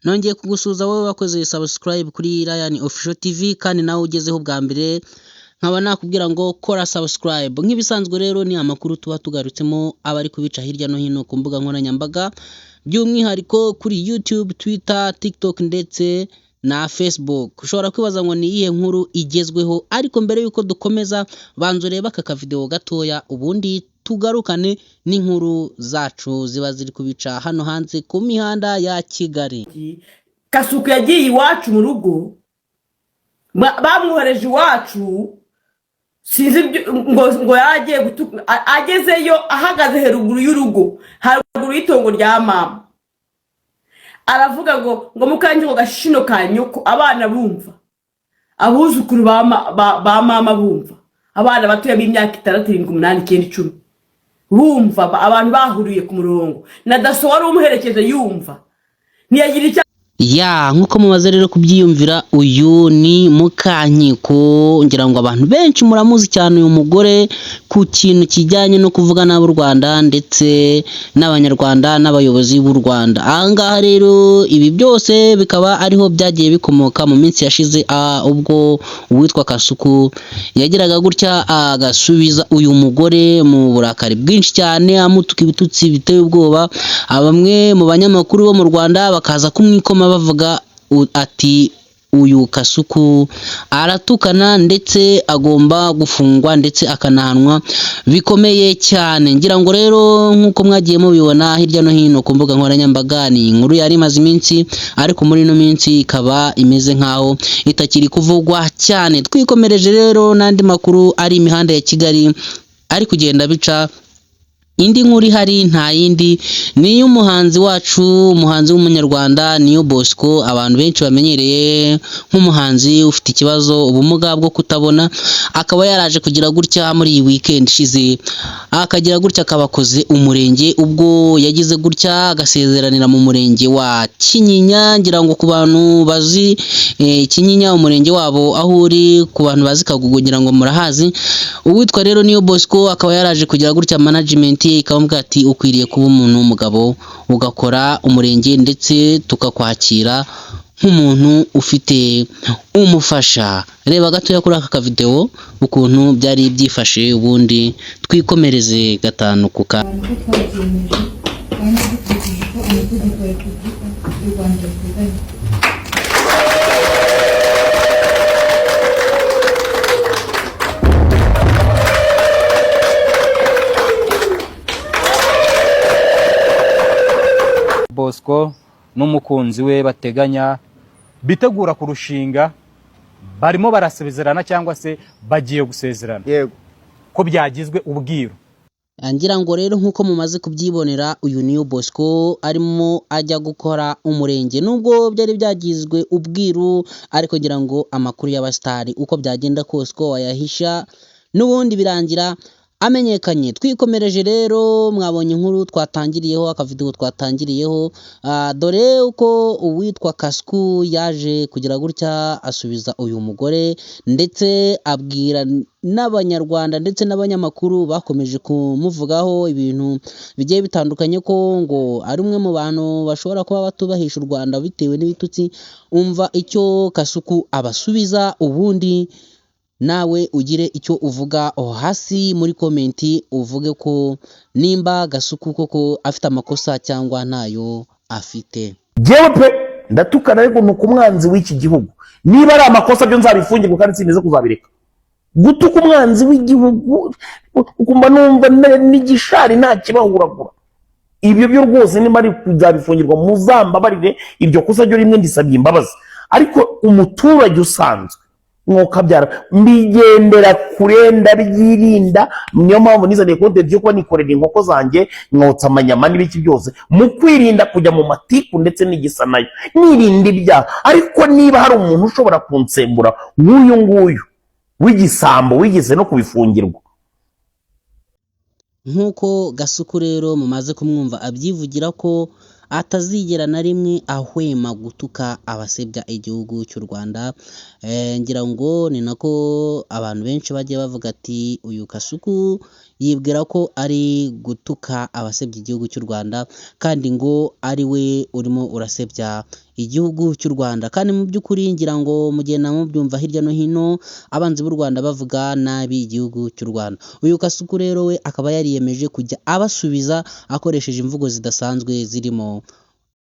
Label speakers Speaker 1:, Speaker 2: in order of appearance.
Speaker 1: Nongeye kugusuza wowe wakoze subscribe kuri Ryan Official TV kandi nawe ugezeho bwa mbere nkaba nakubwira ngo kora subscribe. Nk'ibisanzwe rero ni amakuru tuba tugarutsemo abari kubica hirya no hino ku mbuga nkoranyambaga by'umwihariko kuri YouTube, Twitter, TikTok ndetse na Facebook. Ushobora kwibaza ngo ni iyihe nkuru igezweho, ariko mbere yuko dukomeza banzo reba aka video gatoya ubundi tugarukane n'inkuru zacu ziba ziri kubica hano hanze ku mihanda ya Kigali.
Speaker 2: Kasuku yagiye iwacu mu rugo, bamwohereje iwacu, sinzi ngo yagiye agezeyo ahagaze heruguru y'urugo, haruguru y'itongo rya mama. Aravuga ngo mukanje ngo gashino kanyuko abana bumva, abuzukuru ba mama bumva, abana batuye b'imyaka 6, 7, 8, 9, 10 bumva, abantu bahuriye ku murongo na daso wari umuherekeje yumva ntiyagira
Speaker 1: nkuko mumaze rero kubyiyumvira, uyu ni Mukankiko. Ngira ngo abantu benshi muramuzi cyane uyu mugore ku kintu kijyanye no kuvuga n'abo Rwanda ndetse n'abanyarwanda n'abayobozi b'u Rwanda. Ahangaha rero ibi byose bikaba ariho byagiye bikomoka mu minsi yashize, ubwo uwitwa Kasuku yagiraga gutya agasubiza uyu mugore mu burakari bwinshi cyane, amutuka ibitutsi biteye ubwoba. Bamwe mu banyamakuru bo mu Rwanda bakaza kumwikoma bavuga ati uyu Kasuku aratukana ndetse agomba gufungwa ndetse akanahanwa bikomeye cyane. Ngira ngo rero nkuko mwagiye mubibona hirya no hino ku mbuga nkoranyambaga, ni inkuru yari imaze iminsi, ariko muri ino minsi ikaba imeze nkaho itakiri kuvugwa cyane. Twikomereje rero n'andi makuru ari imihanda ya Kigali ari kugenda bica. Indi nkuru ihari nta yindi ni y'umuhanzi wacu, umuhanzi w'umunyarwanda Niyo Bosco, abantu benshi bamenyereye nk'umuhanzi ufite ikibazo ubumuga bwo kutabona. Akaba yaraje kugira gutya muri iyi weekend ishize, akagira gutya akabakoze umurenge, ubwo yagize gutya agasezeranira mu murenge wa Kinyinya. Ngira ngo ku bantu bazi Kinyinya umurenge wabo aho uri, ku bantu bazi Kagugu ngira ngo murahazi. Uwitwa rero Niyo Bosco akaba yaraje kugira gutya management ikamubwira ati ukwiriye kuba umuntu w'umugabo ugakora umurenge ndetse tukakwakira nk'umuntu ufite umufasha. Reba gatoya kuri aka video ukuntu byari byifashe, ubundi twikomereze gatanu ku kandi.
Speaker 3: Bosco n'umukunzi we bateganya bitegura kurushinga, barimo barasezerana cyangwa se bagiye gusezerana. Yego, ko byagizwe ubwiru.
Speaker 1: Ngira ngo rero nkuko mumaze kubyibonera, uyu Niyo Bosco arimo ajya gukora umurenge, nubwo byari byagizwe ubwiru, ariko ngira ngo amakuru y'abastari uko byagenda kose ko wayahisha n'ubundi birangira amenyekanye. Twikomereje rero, mwabonye inkuru twatangiriyeho, akavideo twatangiriyeho, dore uko uwitwa Kasuku yaje kugira gutya asubiza uyu mugore ndetse abwira n'abanyarwanda ndetse n'abanyamakuru bakomeje kumuvugaho ibintu bigiye bitandukanye, ko ngo ari umwe mu bantu bashobora kuba batubahisha u Rwanda bitewe n'ibitutsi. Umva icyo Kasuku abasubiza, ubundi nawe ugire icyo uvuga hasi muri komenti, uvuge ko nimba Kasuku koko afite amakosa cyangwa ntayo afite.
Speaker 4: Jewe pe ndatukana, ariko nuko umwanzi w'iki gihugu, niba ari amakosa byo nzabifungirwa kandi sineze kuzabireka. Gutuka umwanzi w'igihugu ukumva numva n'igishari nta kibahuragura, ibyo byo rwose nimba ari kuzabifungirwa muzambabarire, iryo kosa ryo rimwe ndisabye imbabazi. Ariko umuturage usanzwe mwokabyara mbigendera kure, ndabyirinda. Niyo mpamvu nizaniye konte byo kuba nikorera inkoko zanjye, nkotsa amanyama n'ibiki byose, mu kwirinda kujya mu matiku ndetse n'igisa nayo, nirinda ibyaha. Ariko niba hari umuntu ushobora kunsembura nk'uyu nguyu w'igisambo wigeze no kubifungirwa.
Speaker 1: Nkuko Kasuku rero mumaze kumwumva abyivugira ko atazigera na rimwe ahwema gutuka abasebya igihugu cy'u Rwanda. Ngira ngo ni nako abantu benshi bagiye bavuga ati uyu Kasuku yibwira ko ari gutuka abasebya igihugu cy'u Rwanda, kandi ngo ari we urimo urasebya igihugu cy'u Rwanda. Kandi mu by'ukuri ngira ngo mugenda mubyumva hirya no hino abanzi b'u Rwanda bavuga nabi igihugu cy'u Rwanda. Uyu Kasuku rero we akaba yariyemeje kujya abasubiza akoresheje imvugo zidasanzwe zirimo